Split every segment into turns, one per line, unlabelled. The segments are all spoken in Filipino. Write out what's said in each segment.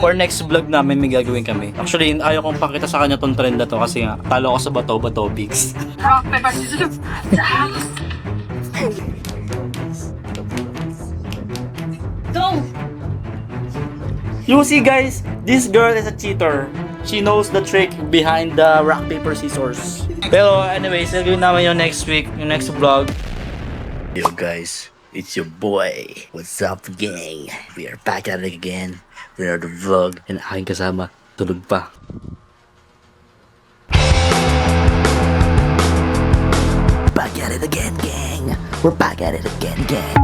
For next vlog namin, may gagawin kami. Actually, ayaw kong pakita sa kanya tong trend na to kasi nga, talo ako sa bato pics.
Rock, paper, scissors. Go!
You see guys, this girl is a cheater. She knows the trick behind the rock, paper, scissors. Pero anyways, gagawin namin yung next week, yung next vlog. Yo guys, it's your boy. What's up gang? We are back at it again. We are the vlog. And aking kasama, tulog pa. Back at it again gang. We're back at it again gang.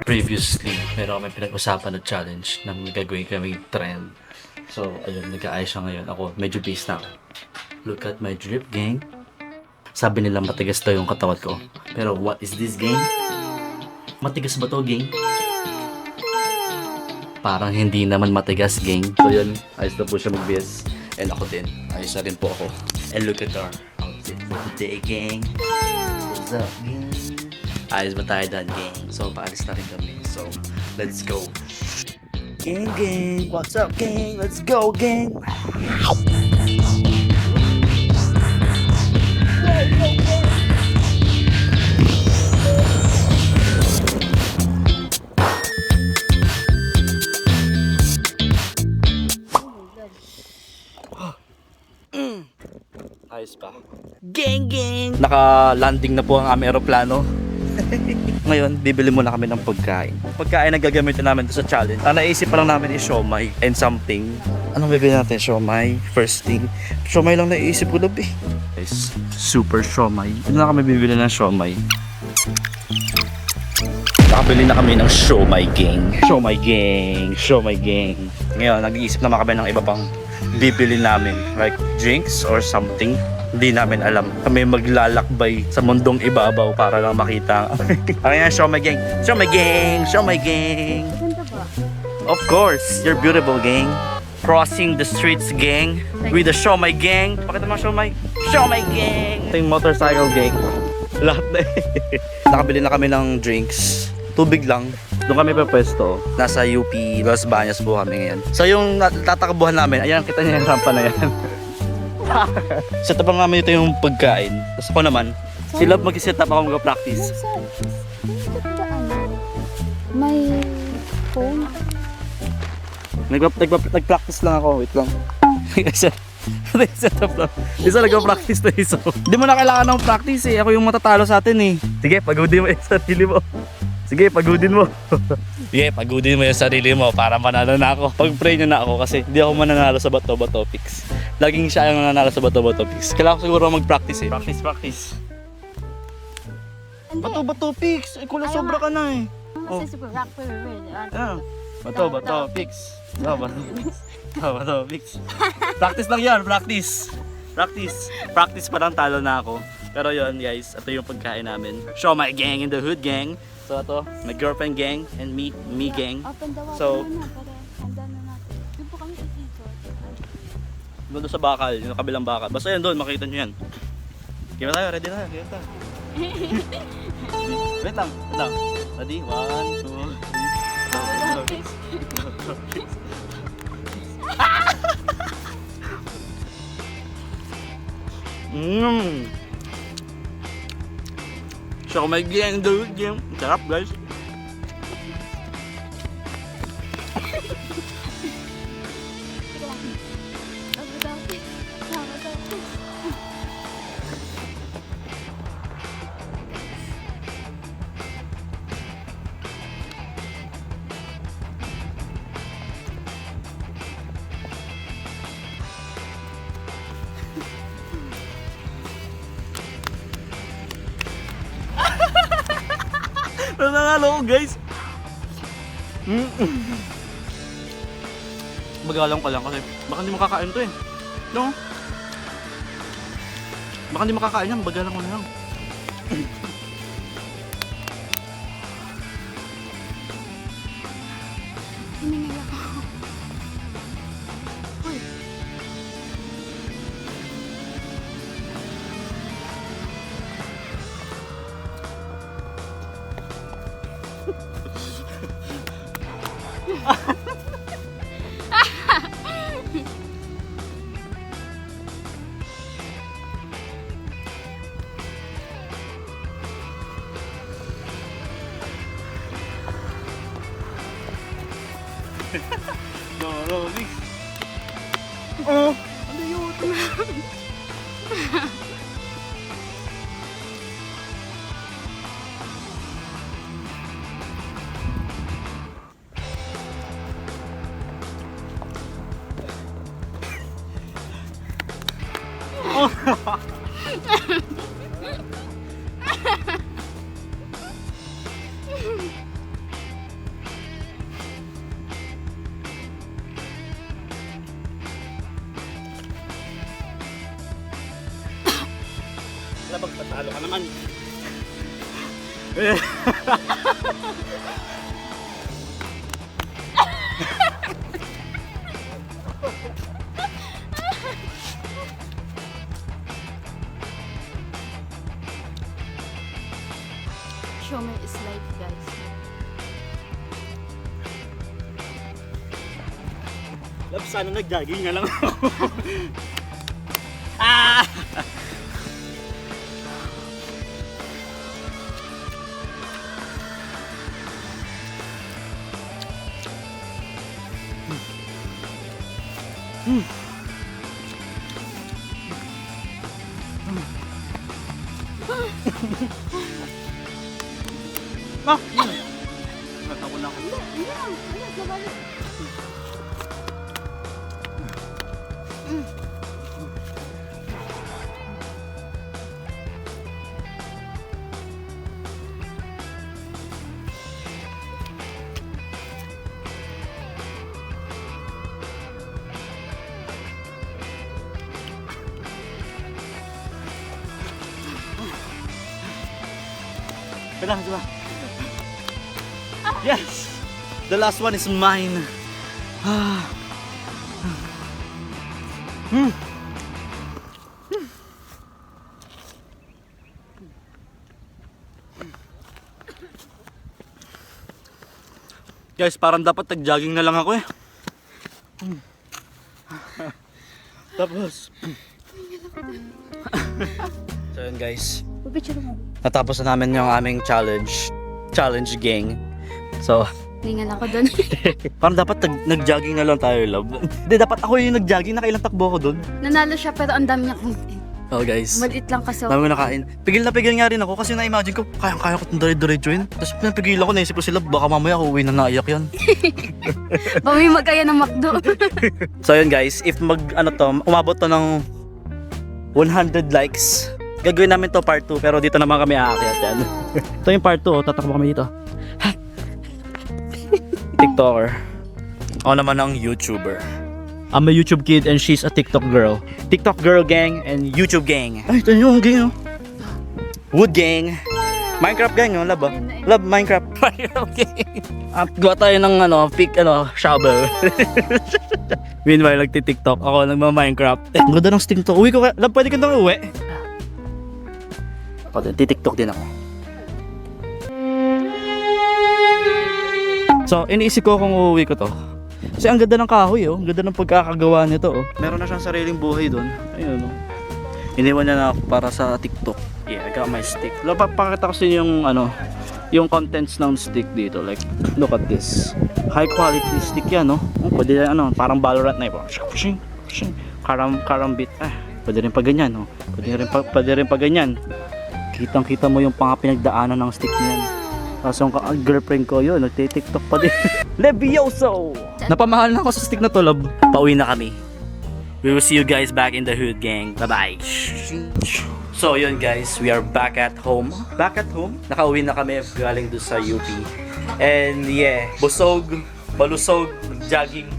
Previously, meron kami pinag-usapan na challenge na gagawin kami trend. So, ayun, nag-aayos siya ngayon. Ako, medyo based na ako. Look at my drip, gang. Sabi nila matigas daw yung katawan ko. Pero what is this, gang? Matigas ba to, gang? Parang hindi naman matigas, gang. So, yun, ayos na po siya mag-BS. And ako din, ayos na rin po ako. And look at our outfit for today, gang. What's up, gang? Ayos ba tayo dyan, gang? So, paalis na rin kami. So, let's go. Gang, gang. What's up, gang? Let's go, gang. Ayos pa. Gang, gang. Naka-landing na po ang aming aeroplano. Ngayon, bibili muna kami ng pagkain. Pagkain na gagamitin namin sa challenge. Ang naisip pa lang namin is siomai and something. Anong bibili natin? Siomai. First thing. Siomai lang naisip ko doon eh. Guys, super siomai. Ito na kami bibili ng siomai. Nakabili na kami ng siomai gang. Siomai gang. Siomai gang. Ngayon, nag-iisip naman kami ng iba pang bibili namin. Like drinks or something. Hindi namin alam. Kami maglalakbay sa mundong ibabaw para lang makita. Ang yan, siomai gang. Siomai gang. Siomai gang. Of course, you're beautiful gang. Crossing the streets gang. With the siomai gang. Pakita mo siomai. Siomai gang. Ito yung motorcycle gang. Lahat na eh. Nakabili na kami ng drinks. Tubig lang. Doon kami pa pwesto. Nasa UP Las Bañas po kami ngayon. So yung tatakbuhan namin, ayan, kita niya yung rampa na yan. Set up lang namin ito yung pagkain. Tapos ako naman, sila mag-set up ako mag-practice.
May phone.
Nag-practice lang ako. Wait lang. Set up lang. Isa nag-practice na isa. Hindi mo na kailangan ng practice eh. Ako yung matatalo sa atin eh. Sige, pagodin mo yung sarili mo. Sige, pagodin mo. Sige, pagodin mo yung sarili mo para manalo na ako. Pag-pray nyo na ako kasi hindi ako mananalo sa bato-bato picks. Laging siya ang nananalo sa bato-bato picks. Kailangan ko siguro mag-practice eh. Practice. Bato-bato picks. Eh, kung sobra ka na eh.
Kasi super rock, paper,
Ah, bato picks. Bato picks. Practice lang yan, practice. Practice pa lang talo na ako. Pero yun guys, ito yung pagkain namin. Siomai gang in the hood gang. So ito, my girlfriend gang and me gang.
Open the water
So,
na para handa na natin. Doon po kami ikikot.
doon sa bakal, yung kabilang bakal. Basta yan doon, makita nyo yan. Kaya tayo, ready na, kaya tayo. Wait lang. Ready? 1, 2, 3. So may gang dude game. Sarap guys. Nanalo ko guys. Magalang ka lang kasi baka hindi makakain to eh. No? Baka hindi makakain yan, bagalang ko na lang. Darami. Oh!
Ano yun?
Wala pagpatalo ka naman.
Show me is life, guys.
Love, sana nag-jogging na lang ako. Ah! Ah! Natawa na ako. Kailan, diba? Yes! The last one is mine. Ah. Guys, parang dapat nag-jogging na lang ako eh. Tapos. So yun guys,
Picture mo.
natapos na namin yung aming challenge gang. So,
Lingan ako doon.
parang dapat nag-jogging na lang tayo, love. Hindi, dapat ako yung nag-jogging, nakailang takbo ko doon.
Nanalo siya pero ang dami niya content.
Oh guys,
Maliit lang kasi.
dami ko nakain. Pigil na pigil nga rin ako kasi na-imagine ko, kaya ko itong dire-diretso yun. Tapos pinapigil ako, naisip ko sila, baka mamaya uwi na naiyak yan.
Bami magkaya ng McDo.
So yun guys, if umabot to ng 100 likes, gagawin namin to part 2, pero dito naman kami aakyat yan. Ito yung part 2, tatakbo kami dito. TikToker. Ako naman ang YouTuber. I'm a YouTube kid and she's a TikTok girl. TikTok girl gang and YouTube gang. Ay, ito yung gang, oh. Wood gang. Minecraft gang, oh. Love, oh. Love Minecraft. Minecraft gang. Gawa tayo ng, shovel. Meanwhile, nagti-TikTok. Ako, nagma-Minecraft. Ang ganda ng Steam to. Uwi ko ka. Love, pwede ka na uwi. Ako din, ti-TikTok din ako. So, iniisip ko kung uuwi ko to. Kasi ang ganda ng kahoy, oh. Ang ganda ng pagkakagawa nito, oh. Meron na siyang sariling buhay doon. Ayun, oh. Iniwan niya na ako para sa TikTok. Yeah, I got my stick. Papakita ko sa inyo yung, yung contents ng stick dito. Like, look at this. High quality stick yan, no? Oh, pwede yan, parang Valorant na yun. Karambit. Pwede rin pa ganyan, no? Pwede rin pa ganyan. Kitang-kita mo yung pinagdaanan ng stick niyan. Tapos yung girlfriend ko yun, nagtitiktok pa din. Levioso! Napamahal na ako sa stick na to, love. Pauwi na kami. We will see you guys back in the hood, gang. Bye-bye. So yun guys, we are back at home. Back at home? Nakauwi na kami galing doon sa UP. And yeah, busog, balusog, jogging.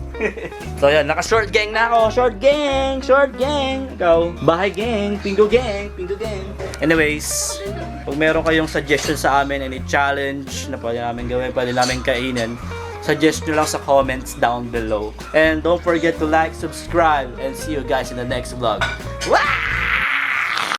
So yan, naka-short gang na ako. Short gang! Short gang! Ikaw, bahay gang, pingo gang, pingo gang. Anyways, kung meron kayong suggestion sa amin, any challenge na pwede namin gawin, pwede namin kainin, suggest nyo lang sa comments down below. And don't forget to like, subscribe, and see you guys in the next vlog. Wow!